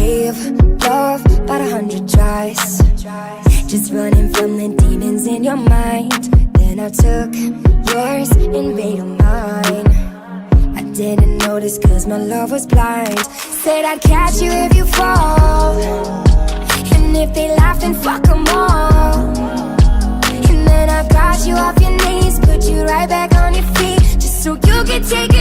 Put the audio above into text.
gave love about 100 tries, just running from the demons in your mind. Then I took yours and made them mine. I didn't notice cause my love was blind. Said I'd catch you if you fall, and if they laugh then fuck them all. And then I got you off your knees, put you right back on your feet, just so you could take